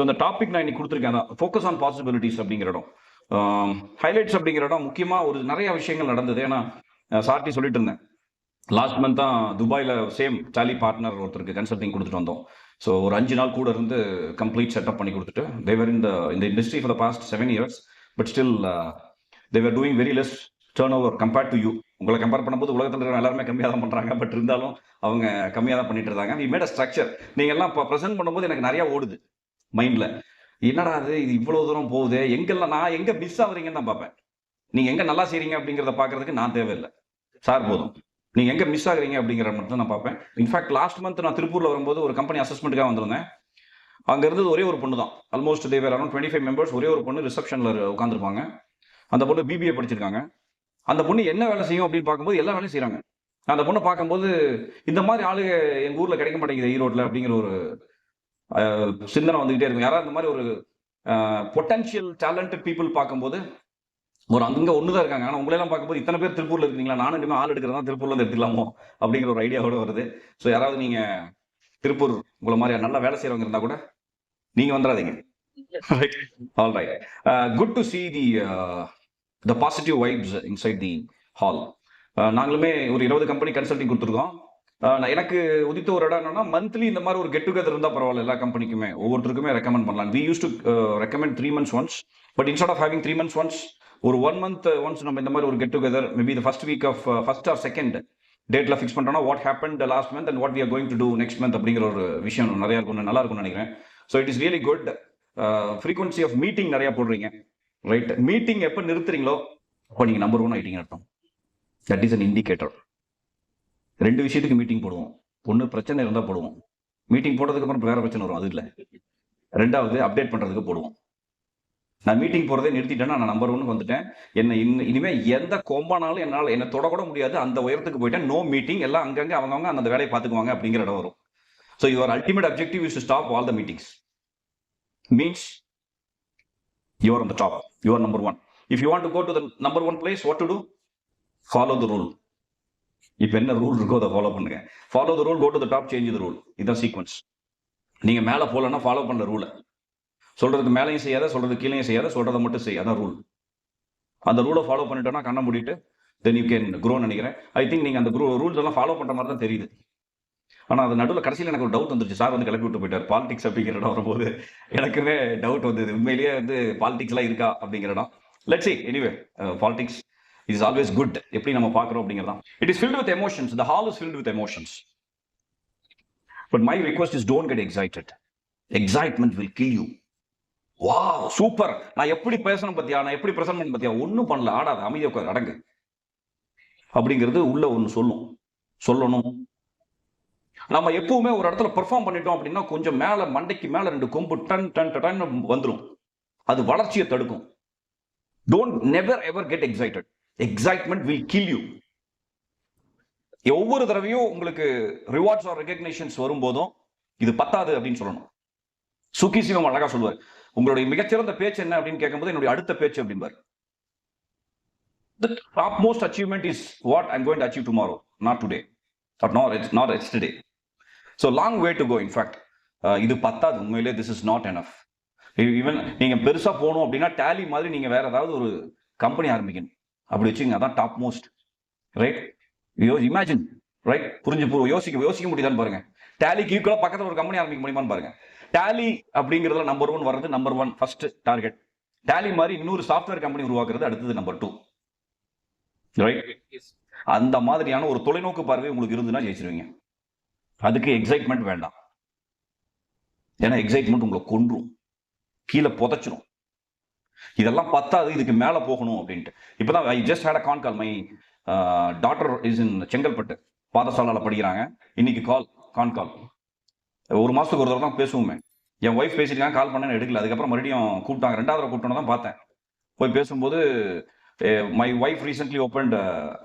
So அந்த topic நான் இன்னைக்கு கொடுத்துருக்கேன் தான், ஃபோக்கஸ் ஆன் பாசிபிலிட்டிஸ் அப்படிங்கிற இடம். ஹைலைட்ஸ் அப்படிங்கிற இடம் முக்கியமாக ஒரு நிறைய விஷயங்கள் நடந்தது. ஏன்னா சார்ட்டி சொல்லிட்டு இருந்தேன், லாஸ்ட் மந்த் தான் துபாயில் சேம் டேலி பார்ட்னர் ஒருத்தருக்கு கன்சல்டிங் கொடுத்துட்டு வந்தோம். ஸோ ஒரு 5 நாள் கூட இருந்து கம்ப்ளீட் செட்டப் பண்ணி கொடுத்துட்டு, தேவர் இந்த industry for the past 7 years, but still they're doing very less turnover compared to you. உங்களை கம்பேர் பண்ணும்போது உலகத்தில் இருக்கிற எல்லாருமே கம்மியாக தான் பண்ணுறாங்க, பட் இருந்தாலும் அவங்க கம்மியாக தான் பண்ணிட்டு இருந்தாங்க. We made a structure. நீங்கள் எல்லாம் இப்போ ப்ரெசென்ட் பண்ணும்போது எனக்கு நிறையா ஓடுது மைண்டில், என்னடா அது இது இவ்வளோ தூரம் போகுது, எங்கெல்லாம் நான் எங்கே மிஸ் ஆகுறீங்கன்னு தான் பார்ப்பேன். நீங்கள் எங்கே நல்லா செய்கிறீங்க அப்படிங்கிறத பார்க்கறதுக்கு நான் தேவையில்லை, சார் போதும். நீங்கள் எங்கே மிஸ் ஆகுறீங்க அப்படிங்கிற மட்டும் நான் பார்ப்பேன். இன்ஃபேக்ட் லாஸ்ட் மந்த் நான் திருப்பூரில் வரும்போது ஒரு கம்பெனி அசஸ்மெண்ட்டுக்காக வந்திருந்தேன். அங்கே இருந்தது ஒரே ஒரு பொண்ணு தான், ஆல்மோஸ்ட் தேவர் அரௌண்ட் 25 members. ஒரே ஒரு பொண்ணு ரிசப்ஷனில் உட்காந்துருப்பாங்க. அந்த பொண்ணு பிபிஏ படிச்சிருக்காங்க. அந்த பொண்ணு என்ன வேலை செய்யும் அப்படின்னு பார்க்கும்போது எல்லா வேலையும் செய்கிறாங்க. அந்த பொண்ணை பார்க்கும்போது இந்த மாதிரி ஆளுங்க எங்கள் ஊரில் கிடைக்க மாட்டேங்குது ஈரோட்டில் அப்படிங்கிற ஒரு சிந்தனை வந்துகிட்டே இருக்கும். யாராவது இந்த மாதிரி ஒரு பொட்டன்ஷியல் டேலண்டட் பீப்புள் பார்க்கும்போது ஒரு அங்கே ஒன்று தான் இருக்காங்க. ஆனால் உங்களெல்லாம் பார்க்கும்போது இத்தனை பேர் திருப்பூரில் இருக்கீங்களா, நானும் இனிமேல் ஆள் எடுக்கிறதா திருப்பூர்ல இருந்து எடுத்துக்கலாமோ அப்படிங்கிற ஒரு ஐடியாவோட வருது. ஸோ யாராவது நீங்கள் திருப்பூர் உங்களை மாதிரி நல்லா வேலை செய்கிறவங்க இருந்தால் கூட நீங்கள் வந்துடாதீங்க. All right, good to see the positive vibes inside the hall. நாங்களுமே ஒரு 20 கம்பெனி கன்சல்டிங் கொடுத்துருக்கோம். எனக்கு உதித்த ஒரு இடம் என்னன்னா, மந்த்லி இந்த மாதிரி ஒரு கெட் டுகெதர் இருந்தால் பரவாயில்ல, எல்லா கம்பெனிக்குமே ஒவ்வொருத்தருக்குமே ரெக்கமெண்ட் பண்ணலாம். We use to recommend 3 months once, but instead of having 3 months once, ஒரு 1 month once நம்ம இந்த மாதிரி ஒரு get together, maybe the first week of first or second டேட்ல ஃபிக்ஸ் பண்ணிட்டோம்னா, what happened last month and what we are going to do next month அப்படிங்கிற ஒரு விஷயம் நிறைய இருக்கும், நல்லா இருக்கும்னு நினைக்கிறேன். ஸோ இட் இஸ் ரியலி குட். ஃப்ரீக்வன்சி ஆஃப் மீட்டிங் நிறைய போடுறீங்க, ரைட்? மீட்டிங் எப்போ நிறுத்துறீங்களோ அப்போ நீங்கள் நம்பர் 1 ஆயிட்டீங்க அர்த்தம். That is an indicator. 2 விஷயத்துக்கு மீட்டிங் போடுவோம். ஒன்று பிரச்சனை இருந்தால் போடுவோம், மீட்டிங் போட்டதுக்கு அப்புறம் வேற பிரச்சனை வரும், அது இல்லை. 2வது அப்டேட் பண்ணுறதுக்கு போடுவோம். நான் மீட்டிங் போகிறதே நிறுத்திட்டேன்னா நான் நம்பர் 1 வந்துட்டேன். இனிமேல் எந்த கொம்பானாலும் என்னால் என்னை தொடக்கூட முடியாது, அந்த உயரத்துக்கு போயிட்டேன். நோ மீட்டிங், எல்லாம் அங்கங்கே அவங்கவுங்க அந்த வேலையை பார்த்துக்குவாங்க அப்படிங்கிற இடம் வரும். So your ultimate objective is to stop all the meetings. Means you are on the top, you are number 1. If you want to go to the number 1 place, what to do? Follow the rule. இப்போ என்ன rule இருக்கோ அதை follow பண்ணுங்க. Follow the rule, go to the top, change the rule. இதுதான் sequence. நீங்கள் மேலே போகலன்னா follow பண்ண ரூலை. சொல்றதுக்கு மேலேயும் செய்யாத, சொல்றது கீழேயும் செய்யாத, சொல்றதை மட்டும் செய், அதான் ரூல். அந்த ரூலை ஃபாலோ பண்ணிட்டோன்னா கண்ணை மூடிட்டு தென் யூ கேன் க்ரோ நினைக்கிறேன். ஐ திங்க் நீங்கள் அந்த ரூல்ஸ் எல்லாம் ஃபாலோ பண்ணுற மாதிரி தான் தெரியுது. ஆனால் அது நடுவில் கடைசியில் எனக்கு ஒரு டவுட் வந்துருச்சு. சார் வந்து கிளப்பி விட்டு போயிட்டார். பாலிடிக்ஸ் அப்படிங்கிற இடம் வரும்போது எனக்குமே டவுட் வந்தது, உண்மையிலேயே வந்து பாலிடிக்ஸ்லாம் இருக்கா அப்படிங்கிற இடம். Let's see. Anyway, politics is always good, எப்படி நம்ம பார்க்குறோம் அப்படிங்கிறதான். It is filled with emotions. The hall is filled with emotions. But my request is don't get excited. Excitement will kill you. வா சூப்பர், நான் எப்படி பேசணும் பத்தியா, நான் எப்படி பிரசன்ட் பண்ண பத்தியா, ஒன்றும் பண்ணல, ஆடாத, அமைதியாக உட்கார், அடங்கு அப்படிங்கிறது உள்ள ஒன்று சொல்லணும். நம்ம எப்பவுமே ஒரு இடத்துல பெர்ஃபார்ம் பண்ணிட்டோம் அப்படின்னா கொஞ்சம் மேலே மண்டைக்கு மேலே 2 கொம்பு டன் டன் டன் வந்துடும். அது வளர்ச்சியை தடுக்கும். Don't never ever get excited. Excitement will kill you. ஒவ்வொரு தடவையும் உங்களுக்கு ரிவார்ட்ஸ் ஆர் ரெகக்னிஷன்ஸ் வரும்போதும் இது பத்தாது அப்படின்னு சொல்லணும். சுகி சிவம் அழகா சொல்லுவார், உங்களுடைய மிகச்சிறந்த பேச்சு என்ன அப்படின்னு கேட்கும்போது என்னுடைய அடுத்த பேச்சு அப்படின்பார். The topmost achievement is what I'm going to achieve tomorrow, not today, or not yesterday. So long way to go. In fact, இது பத்தாது உண்மையிலே. this is not enough. Even நீங்க பெருசா போகணும் அப்படின்னா டேலி மாதிரி நீங்க வேற ஏதாவது ஒரு கம்பெனி ஆரம்பிக்கணும், அப்படி வச்சுங்க, அதான் top most, right? Imagine, right? யோசிக்க முடியுதான்னு பாருங்க. டேலிக்கு ஈக்குவலா பக்கத்தில் ஒரு கம்பெனி ஆரம்பிக்க முடியுமான்னு பாருங்க. டேலி அப்படிங்கிறதுல நம்பர் 1 வர்றது நம்பர் 1 ஃபர்ஸ்ட் டார்கெட். டேலி மாதிரி இன்னொரு சாஃப்ட்வேர் கம்பெனி உருவாக்குறது அடுத்தது நம்பர் 2, ரைட்? அந்த மாதிரியான ஒரு தொலைநோக்கு பார்வை உங்களுக்கு இருந்துன்னா ஜெயிச்சிருவீங்க. அதுக்கு எக்ஸைட்மெண்ட் வேண்டாம். ஏன்னா எக்ஸைட்மெண்ட் உங்களை கொன்றும், கீழே புதைச்சிரும். இதெல்லாம் பத்தாது, இதுக்கு மேலே போகணும் அப்படின்ட்டு. இப்போதான் I just had a con call. My daughter is in Chengalpattu, பாதசாலால படிக்கிறாங்க. இன்னைக்கு கான் கால். 1 மாசத்துக்கு ஒரு தடவை தான் பேசுவோமே. என் ஒய்ஃப் பேசியிருக்காங்க, கால் பண்ணேன்னு எடுக்கல. அதுக்கப்புறம் மறுபடியும் கூப்பிட்டாங்க, 2வது கூப்பிட்டோன்னு தான் பார்த்தேன். போய் பேசும்போது my wife recently opened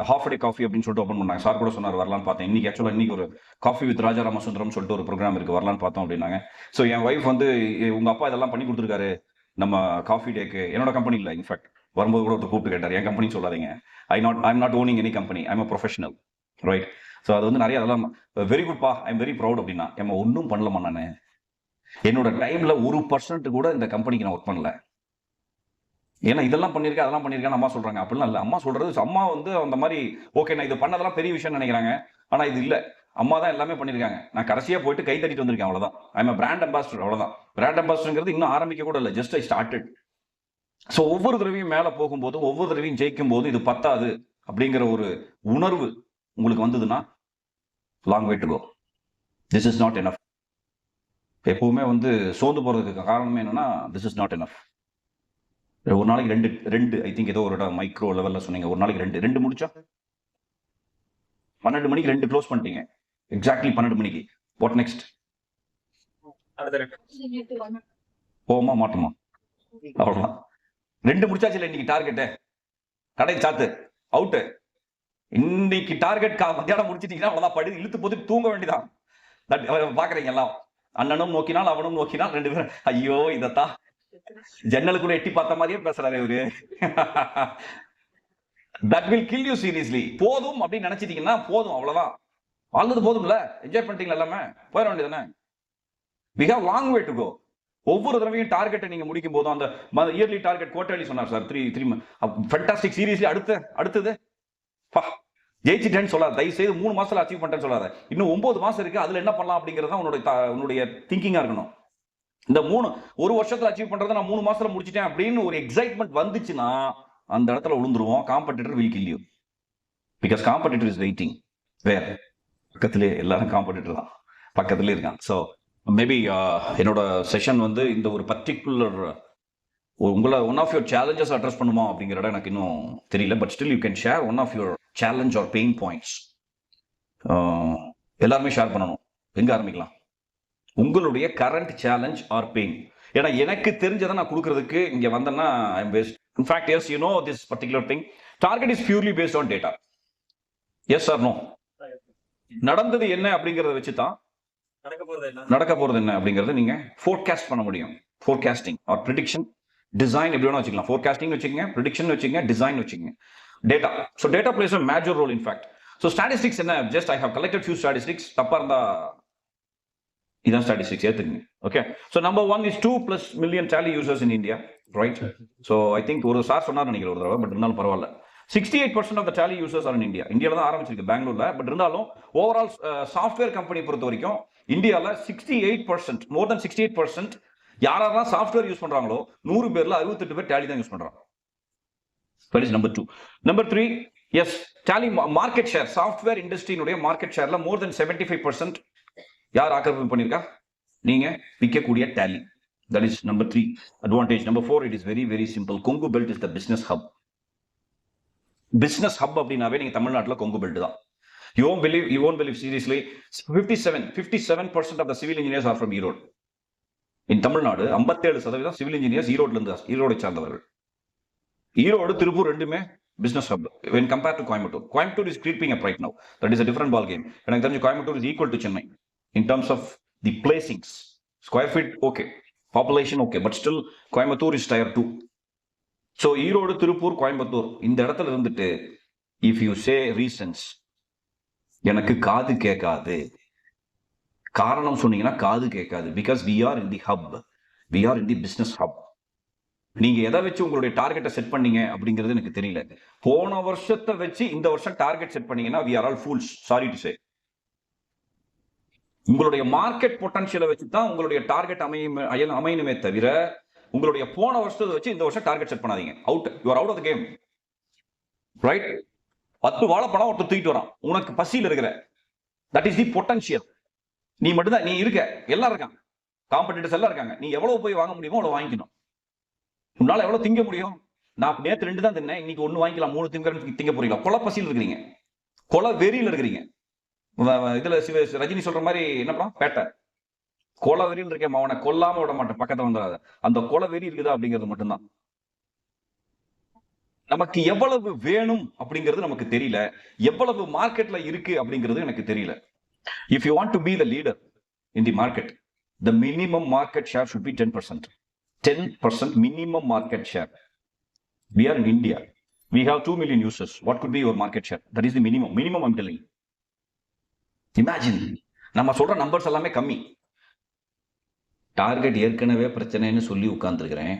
half day coffee அப்படின்னு சொல்லிட்டு ஓப்பன் பண்ணாங்க. சார் கூட சொன்னார் வரலான்னு பார்த்தேன். இன்னைக்கு ஆக்சுவலாக இன்னைக்கு ஒரு காஃபி வித் ராஜா ராமசுந்தரம் சொல்லிட்டு ஒரு ப்ரோக்ராம் இருக்கு, வரலான்னு பார்த்தோம் அப்படின்னாங்க. ஸோ என் ஒய்ஃப் வந்து உங்க அப்பா இதெல்லாம் பண்ணி கொடுத்துருக்காரு நம்ம காஃபி டேக்கு. என்னோட கம்பெனி இல்லை, இன்ஃபேக்ட் வரும்போது கூட ஒருத்தர் கூப்பிட்டு கேட்டார், என் கம்பெனி சொல்லாதீங்க, I'm not owning any company, I'm a professional, right? So அது வந்து நிறைய அதெல்லாம் வெரி குட் பா, ஐம் வெரி ப்ரௌட் அப்படின்னா. ஒன்றும் பண்ணலமா நான். என்னோட டைம்ல 1% கூட இந்த கம்பெனிக்கு நான் ஒர்க் பண்ணல. ஏன்னா இதெல்லாம் பண்ணியிருக்கேன், அதெல்லாம் பண்ணியிருக்கேன் அம்மா சொல்றாங்க. அப்படிலாம் இல்லை. அம்மா சொல்றது, அம்மா வந்து அந்த மாதிரி ஓகே நான் இது பண்ணதெல்லாம் பெரிய விஷயம் நினைக்கிறாங்க. ஆனா இது இல்லை. அம்மா தான் எல்லாமே பண்ணியிருக்காங்க. நான் கடைசியா போயிட்டு கை தட்டிட்டு வந்திருக்கேன், அவ்வளவுதான். ஐ எம் பிராண்ட் அம்பாசிடர், அவ்வளவுதான். பிராண்ட் அம்பாசிடர்ங்கிறது இன்னும் ஆரம்பிக்க கூட இல்லை, ஜஸ்ட் ஐ ஸ்டார்டட். ஸோ ஒவ்வொரு தடவையும் மேலே போகும்போதும் ஒவ்வொரு தடவையும் ஜெயிக்கும் போதும் இது பத்தாது அப்படிங்கிற ஒரு உணர்வு உங்களுக்கு வந்ததுன்னா long way to go. This is not enough. எப்பவுமே வந்து சோர்ந்து போறதுக்கு காரணமே என்னன்னா திஸ் இஸ் நாட் எனஃப். ஒரு நாளைக்கு ரெண்டு ஐ திங்க் ஏதோ ஒரு மைக்ரோ லெவல்ல சொன்னீங்க. ஒரு நாளைக்கு ரெண்டு முடிச்சா 12 மணிக்கு 2 க்ளோஸ் பண்ணிட்டீங்க. எக்ஸாக்ட்லி 12 மணிக்கு. What next? போமா மாட்டோமா? அவ்வளவுதான். 2 முடிச்சாச்சு இல்லை இன்னைக்கு டார்கெட்டு. கடை சாத்து அவுட்டு. இன்னைக்கு டார்கெட் மத்தியானம் முடிச்சிட்டீங்கன்னா அவ்வளவுதான். படி இழுத்து போட்டு தூங்க வேண்டியதான். பாக்குறீங்க எல்லாம். அண்ணனும் நோக்கினால் அவனும் நோக்கினால் 2 பேரும் ஐயோ இதத்தான் ஜன்னலுக்குள்ள எட்டி பார்த்த மாதிரியே பேசுறாரு இவரு. That will kill you seriously. போதும் அப்படின்னு நினைச்சிட்டீங்கன்னா போதும், அவ்வளவுதான். வாழ்ந்தது போதும்ல, என்ஜாய் பண்ணிட்டீங்களா எல்லாமே, போயிட வேண்டியதானே. we have long way to go. ஒவ்வொரு தடவையும் டார்கெட்டை நீங்க முடிக்கும் போதும் அந்த இயர்லி டார்கெட் குவார்டர்லி சொன்னார் சார். 3 fantastic seriously. அடுத்தது ஜெயிச்சிட்டேன்னு சொல்லாத, தயவு செய்து 3 மாசத்துல அச்சீவ் பண்ணிட்டேன்னு சொல்லாத. இன்னும் 9 மாசம் இருக்கு, அதுல என்ன பண்ணலாம் அப்படிங்கறத உன்னுடைய திங்கிங்கா இருக்கணும். இந்த ஒரு வருஷத்துல அச்சீவ் பண்றதை நான் 3 மாசத்துல முடிச்சிட்டேன் அப்படின்னு ஒரு எக்ஸைட்மெண்ட் வந்துச்சுன்னா அந்த இடத்துல விழுந்துருவோம். Competitor will kill you because competitor is waiting. வேற பக்கத்திலே எல்லாரும் காம்படிட்டர் தான், பக்கத்திலே இருக்கான். ஸோ மேபி என்னோட செஷன் வந்து இந்த ஒரு பர்டிகுலர் உங்களை one of your challenges address பண்ணுமா அப்படிங்கிறத எனக்கு இன்னும் தெரியல. But still you can share one of your challenge or pain points. எல்லாருமே ஷேர் பண்ணணும். எங்க ஆரம்பிக்கலாம்? உங்களுடைய கரண்ட் சேலஞ்ச் ஆர் பெயின். ஏன்னா எனக்கு தெரிஞ்சதை நான் கொடுக்கறதுக்கு இங்க வந்தேன்னா I am based. In fact as you know this particular thing. Target is purely based on data. Yes or no? நடந்தது என்ன அப்படிங்கறத வச்சு தான் நடக்க போறது என்ன அப்படிங்கறத நீங்க ஃபோர்காஸ்ட் பண்ண முடியும். ஃபோர்காஸ்டிங் ஆர் ப்ரிடிக்ஷன், டிசைன் எப்படி வேணா வச்சுக்கலாம். ஃபோர்காஸ்டிங் வச்சுக்கோங்க, ப்ரிடிக்ஷன் வச்சுக்கோங்க, டிசைன் வச்சுக்கோங்க. Data. So data plays a major role in fact. So statistics என்ன? Just I have collected few statistics. தப்பா இருந்தா இதான் ஸ்டாட்டிஸ்டிக்ஸ் ஏத்துக்குங்க. Okay. So number 1 is 2+ million Tally users in India, right? So I think ஒரு sir சொன்னார் நினைக்கிறேன் ஒரு தடவை, பட் இருந்தாலும் பரவாயில்ல. 68% of the Tally users are in India. இந்தியாவில் தான் ஆரம்பிச்சிருக்கு, பெங்களூர்ல. பட் இருந்தாலும் ஓவரால் சாஃப்ட்வேர் கம்பெனி பொறுத்த வரைக்கும் இந்தியாவில் 68%, மோர் தென் 68% யாரெல்லாம் சாஃப்ட்வேர் யூஸ் பண்றாங்களோ 100 பேர்ல 68 பேர் Tally தான் யூஸ் பண்றாங்க. That is number 2. Number 3, yes, Tally market share, software இண்டஸ்ட்ரியினுடைய மார்க்கெட் ஷேர்ல மோர் தென் 75% யார் ஆக்கிரமிப்பு பண்ணிருக்கா? நீங்க விற்கக்கூடிய Tally. That is number 3 advantage. Number 4, it is very very simple. Kongu Belt is the business hub. Business hub அப்படினாவே நீங்க தமிழ்நாட்டுல கொங்கு பெல்ட் தான். You won't believe seriously, 57% of the civil engineers are from Erode. In Tamil Nadu 57% civil engineers ஈரோடை சார்ந்தவர்கள். ஈரோடு, திருப்பூர் ரெண்டுமே business hub when compared to Coimbatore. Coimbatore is creeping up right now. That is a different ball game. எனக்கு தெரிஞ்சு Coimbatore is equal to Chennai in terms of the placings. Square feet okay, population okay, but still Coimbatore is tier 2. So Erode, Tiruppur, Coimbatore இந்த இடத்துல இருந்துட்டு if you say reasons, எனக்கு காது கேட்காது. காரணம் சொன்னீங்கன்னா காது கேட்காது. Because we are in the hub, we are in the business hub. நீங்க எதை வச்சு உங்களுடைய டார்கெட்டை செட் பண்ணீங்க அப்படிங்கிறது எனக்கு தெரியல. போன வருஷத்தை வச்சு இந்த வருஷம் டார்கெட் செட் பண்ணீங்கன்னா we are all fools, sorry to say. உங்களுடைய மார்க்கெட் பொட்டன்ஷியலை வச்சு தான் உங்களுடைய டார்கெட் அமையணுமே தவிர உங்களுடைய போன வருஷத்தை வச்சு இந்த வருஷம் டார்கெட் செட் பண்ணாதீங்க. Out, you are out of the game, right? 10 வாழைப்பழம் ஒருத்தர் தூக்கிட்டு வரான், உனக்கு பசியில் இருக்கிற, தட் இஸ் தி பொட்டன்ஷியல். நீ மட்டும்தான், நீ இருக்க, எல்லாம் இருக்காங்க, காம்படிட்டர்ஸ் எல்லாம் இருக்காங்க. நீ எவ்வளவு போய் வாங்க முடியுமோ அவ்வளவு வாங்கிக்கணும். உன்னால எவ்வளவு திங்க முடியும்? நான் நேற்று 2 தான் தின்னேன், இன்னைக்கு 1 வாங்கிக்கலாம், 3 திங்க போறீங்களா? கொலை பசியில் இருக்கிறீங்க, கொலை வெறியில் இருக்கிறீங்க. இதுல ரஜினி சொல்ற மாதிரி என்ன படம், பேட்டை, கொலை வெறியில் இருக்கேன், அவனை கொல்லாம விட மாட்டேன், பக்கத்துல வந்துடாத. அந்த கொலை வெறி இருக்குதா அப்படிங்கிறது மட்டும்தான். நமக்கு எவ்வளவு வேணும் அப்படிங்கிறது நமக்கு தெரியல, எவ்வளவு மார்க்கெட்ல இருக்கு அப்படிங்கிறது எனக்கு தெரியல. If you want to be the leader in the market, the minimum market share should be 10%. 10% minimum market share. We are in India. We have 2 million users. What could be your market share? That is the minimum. Minimum I'm telling you. Imagine. நம்ம சொல்ற numbers எல்லாமே கம்மி. Target ஏற்கனவே பிரச்சனைன்னு சொல்லி உட்கார்ந்துருக்கிறேன்.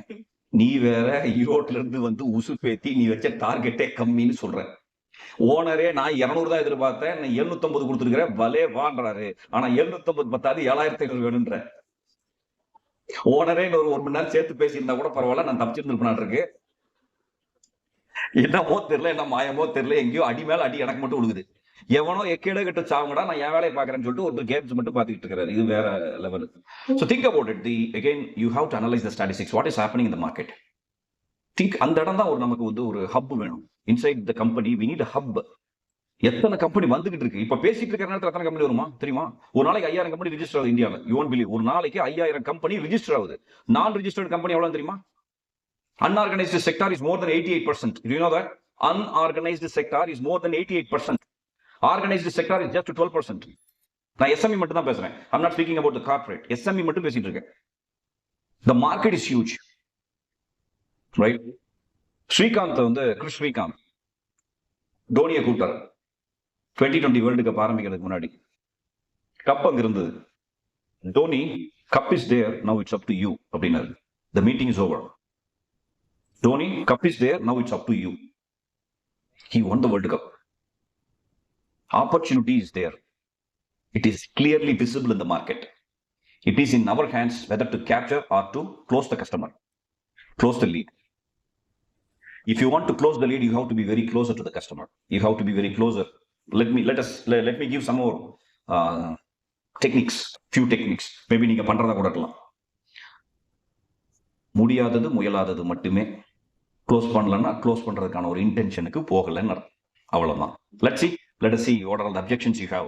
நீ வேற ஈரோட்ல இருந்து வந்து உசுப்பேத்தி நீ வச்ச டார்கெட்டே கம்மின்னு சொல்ற. ஓனரே நான் 200 தான் எதிர்பார்த்தேன், நீ 750 கொடுத்துருக்கிற, பலே வான்றாரு. ஆனா 750 பத்தாது, 7500 வேணும்ன்ற. ஓனரே ஒரு 1 மணி நேரம் சேர்த்து பேசியிருந்தா கூட பரவாயில்ல, நான் தப்பிச்சிருந்திருப்பேன் இருக்கு. என்னமோ தெரியல, என்ன மாயமோ தெரியல, எங்கேயோ அடி மேல அடி எனக்கு மட்டும் விழுகுது. எவனோ எக்கேட கட்டு சாவுங்கடா, நான் என் வேலையை பாக்குறேன்னு சொல்லிட்டு ஒரு கேம்ஸ் மட்டும் பாத்துக்கிட்டு இருக்காரு. இது வேற level. So think about it. Again, you have to analyze the statistics. What is happening in the market? Think அந்த இடம் தான் நமக்கு வந்து ஒரு ஹப் வேணும். Inside the company, we need a hub. எத்தனை கம்பெனி வந்துகிட்டு இருக்கு. இப்ப பேசிட்டு இருக்கிற நேரத்தில் எத்தனை கம்பெனி வருமா தெரியுமா? ஒரு நாளைக்கு 5000 கம்பெனி ரிஜிஸ்டர் ஆகுது இந்தியாவில். யூ ஒன்ட் பிலீவ், ஒரு நாளைக்கு 5000 கம்பெனி ரிஜிஸ்டர் ஆகுது. நான் ரிஜிஸ்டர்ட் கம்பெனி எவ்வளவு தெரியுமா? Unorganized sector is more than 88%. Do you know that? Unorganized sector is more than 88%. Organized sector is just 12%. நான் SME மட்டும் தான் பேசுறேன். I'm not speaking about the corporate. SME மட்டும் பேசிட்டு இருக்கேன். The market is huge. Right? Srikanth வந்து Chris Srikanth டோனியை கூப்பிட்டார் 2020 world cup ஆரம்பிக்கிறதுக்கு முன்னாடி. கப் அங்க இருந்தது. Dhoni, cup is there, now it's up to you அப்படின்னாரு. The meeting is over. Dhoni, cup is there, now it's up to you. He won the World Cup. Opportunity is there. It is clearly visible in the market. It is in our hands whether to capture or to close the customer, close the lead. If you want to close the lead, you have to be very closer to the customer. You have to be very closer. Let me give some more techniques, few techniques. Maybe நீங்க பண்றதா கூட இருக்கலாம். முடியாதது முயலாதது மட்டுமே. Close பண்ணலன்னா close பண்றதுக்கான ஒரு இன்டென்ஷனுக்கு போகலன்னு அவ்வளவுதான். Let us see what are the objections you have.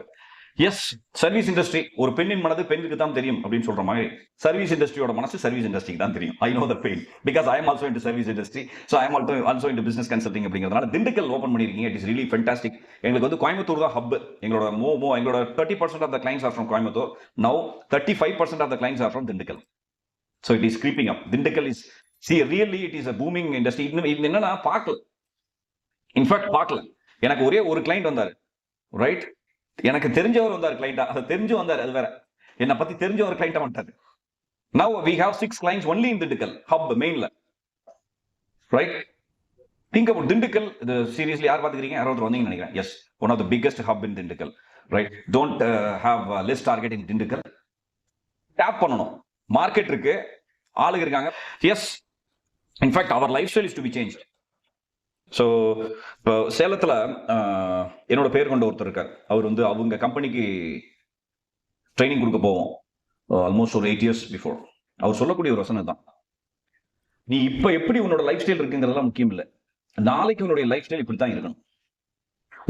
Yes, service industry, ஒரு பெண்ணின் மனது பெண்ணுக்கு தான் தெரியும் அப்படின்னு சொல்ற மாதிரி சர்வீஸ் இண்டஸ்ட்ரியோட மனசு சர்வீஸ் இண்டஸ்ட்ரிக்கு தான் தெரியும். I know the pain because I am also into service industry, so I am also into business consulting அப்படிங்கிறதுனால திண்டுக்கல் ஓபன் பண்ணிருக்கீங்க. It is really fantastic. எங்களுக்கு வந்து கோயம்புத்தூர் தான் ஹப். எங்களோட எங்களோட 30% of the clients are from Coimbatore. Now 35% of the clients are from Dindigul. So it is creeping up. Dindigul is, see, really it is a booming industry. இது என்னன்னா பார்க்கல. In fact பார்க்கல. எனக்கு ஒரே ஒரு கிளைண்ட் வந்தாரு, ரைட்? எனக்கு தெரிஞ்சவர் வந்தார் கிளைண்டா, அதை தெரிஞ்சு வந்தார், அது வேற. என்னை பத்தி தெரிஞ்ச ஒரு கிளைண்டா வந்துட்டாரு. Now we have 6 clients only in Dindigul hub mainல, right? Think about Dindigul. Seriously, யார் பாத்துக்கிறீங்க? யாராவது வந்தீங்கன்னு நினைக்கிறேன். Yes, one of the biggest hub in Dindigul, right? Don't have less target in Dindigul. Tape பண்ணணும். மார்க்கெட் இருக்கு, ஆளுங்க இருக்காங்க. Yes, in fact our lifestyle is to be change. So இப்போ சேலத்தில் என்னோட பேர் கொண்ட ஒருத்தர் இருக்கார். அவர் வந்து அவங்க கம்பெனிக்கு ட்ரைனிங் கொடுக்க போவோம், ஆல்மோஸ்ட் ஒரு 8 years பிஃபோர். அவர் சொல்லக்கூடிய ஒரு வசனம் தான், நீ இப்போ எப்படி உன்னோட லைஃப் ஸ்டைல் இருக்குங்கிறதெல்லாம் முக்கியம் இல்லை, நாளைக்கு உன்னுடைய லைஃப் ஸ்டைல் இப்படி தான் இருக்கணும்.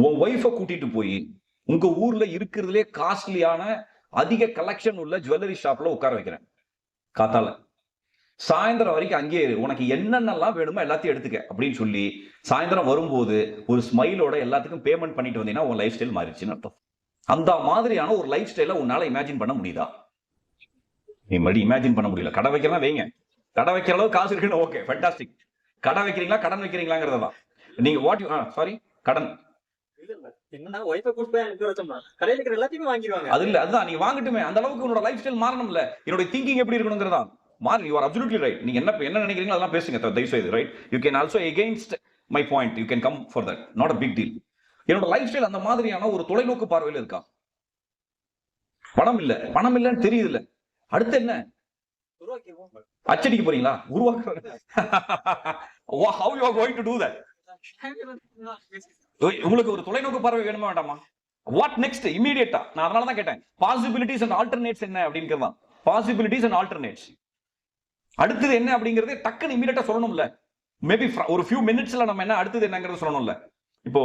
உன் ஒய்ஃபை கூட்டிட்டு போய் உங்க ஊர்ல இருக்கிறதுலே காஸ்ட்லியான அதிக கலெக்ஷன் உள்ள ஜுவல்லரி ஷாப்ல உட்கார வைக்கிறேன். காத்தால சாயந்தரம் வரைக்கும் அங்கேயே உனக்கு என்னென்னலாம் வேணுமோ எல்லாத்தையும் எடுத்துக்க அப்படின்னு சொல்லி சாயந்தரம் வரும்போது ஒரு ஸ்மைலோட எல்லாத்துக்கும் பேமெண்ட் பண்ணிட்டு வந்தீங்கன்னா உன் லைஃப் ஸ்டைல் மாறிடுச்சுன்னு அர்த்தம். அந்த மாதிரியான ஒரு லைஃப் ஸ்டைலை உன்னால இமேஜின் பண்ண முடியுதா? நீ மறுபடியும் இமேஜின் பண்ண முடியல. கடை வைக்கிறதா வைங்க, கடை வைக்கிற அளவு காசு இருக்குன்னு ஓகே, ஃபேண்டாஸ்டிக். கடை வைக்கிறீங்களா, கடன் வைக்கிறீங்களாங்கிறதா நீங்க வாட் யூ சாரி கடன் அது இல்ல, அதுதான் நீங்க வாங்கட்டுமே. அந்த அளவுக்கு உன்னோட லைஃப் ஸ்டைல் மாறணும்ல. என்னோட திங்கிங் எப்படி இருக்கணுங்கிறதா மாறி. You are absolutely right. நீங்க என்ன நினைக்கிறீங்களோ அதெல்லாம் பேசுங்க, தயவு செய்து, right? You can also against my point, you can come for that, not a big deal. என்னோட லைஃப் ஸ்டைல் அந்த மாதிரியான ஒரு தொலைநோக்கு பார்வையில் இருக்கா? பணம் இல்லைன்னு தெரியுது இல்ல, அடுத்து என்ன அச்சடிக்க போறீங்களா? உருவாக்க how you are going to do that? உங்களுக்கு ஒரு தொலைநோக்கு பார்வை வேணுமா வேண்டாமா? வாட் நெக்ஸ்ட் இமிடியேட்டா? நான் அதனால தான் கேட்டேன், பாசிபிலிட்டிஸ் அண்ட் ஆல்டர்னேட்ஸ் என்ன அப்படிங்கிறதா. பாசிபிலிட்டிஸ் அண்ட் ஆல்டர்னேட்ஸ் அடுத்தது என்ன அப்படிங்கறது டக்குன்னு இமிடியேட்டா சொல்லணும்ல. மேபி ஒரு ஃபியூ மினிட்ஸ்ல நம்ம என்ன அடுத்தது என்னங்கிறது சொல்லணும்ல. இப்போ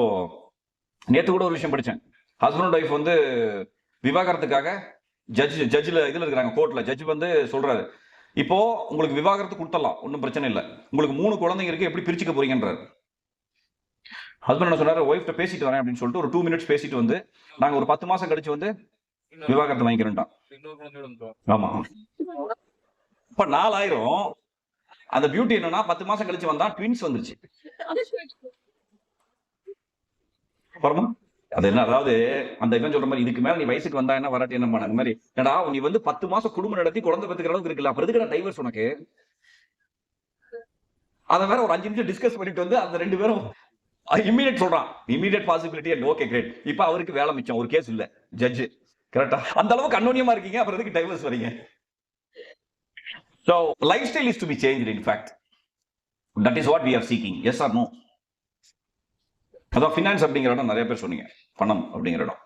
நேத்து கூட ஒரு விஷயம் படிச்சேன். ஹஸ்பண்ட் அண்ட் ஒய்ஃப் வந்து விவாகரத்துக்காக ஜட்ஜ்ல இதுல இருக்காங்க, கோர்ட்ல. ஜட்ஜ் வந்து சொல்றாரு, இப்போ உங்களுக்கு விவாகரத்து கொடுத்தலாம், ஒன்றும் பிரச்சனை இல்லை, உங்களுக்கு 3 குழந்தைங்க இருக்கு, எப்படி பிரிச்சுக்க போறீங்கன்றாரு. ஹஸ்பண்ட் என்ன சொன்னாரு, ஒய்ஃப்ட்ட பேசிட்டு வரேன் அப்படின்னு சொல்லிட்டு ஒரு 2 minutes பேசிட்டு வந்து நாங்க ஒரு 10 மாசம் கழிச்சு வந்து விவாகரத்து வாங்கிக்கிறோம். ஆமா, இப்ப 4000. அந்த பியூட்டி என்னன்னா 10 மாசம் கழிச்சு வந்தா ட்வின்ஸ் வந்துருச்சு. அது என்ன, அதாவது அந்த இவன் சொல்ற மாதிரி இதுக்கு மேல நீ வயசுக்கு வந்தா என்ன வராட்டி என்ன பண்ண, அந்த மாதிரி என்னடா நீ வந்து 10 மாசம் குடும்பம் நடத்தி குழந்தை பெத்துக்கிற அளவுக்கு இருக்குல்ல, அப்புறம் எதுக்கு டைவர்ஸ் உனக்கு? அதை வேற ஒரு 5 நிமிஷம் டிஸ்கஸ் பண்ணிட்டு வந்து அந்த 2 பேரும் இம்மீடியட் சொல்றான், immediate possibility and okay great. இப்ப அவருக்கு வேலை மிச்சம், ஒரு கேஸ் இல்ல, ஜட்ஜ். கரெக்டா? அந்த அளவுக்கு அன்னோனியமா இருக்கீங்க, அப்புறம் எதுக்கு டைவர்ஸ் வரீங்க? So lifestyle is to be changed. In fact, that is what we are seeking. Yes or no? அதான் ஃபினான்ஸ் அப்படிங்கிற இடம் நிறைய பேர் சொன்னீங்க, பணம் அப்படிங்கிற இடம்.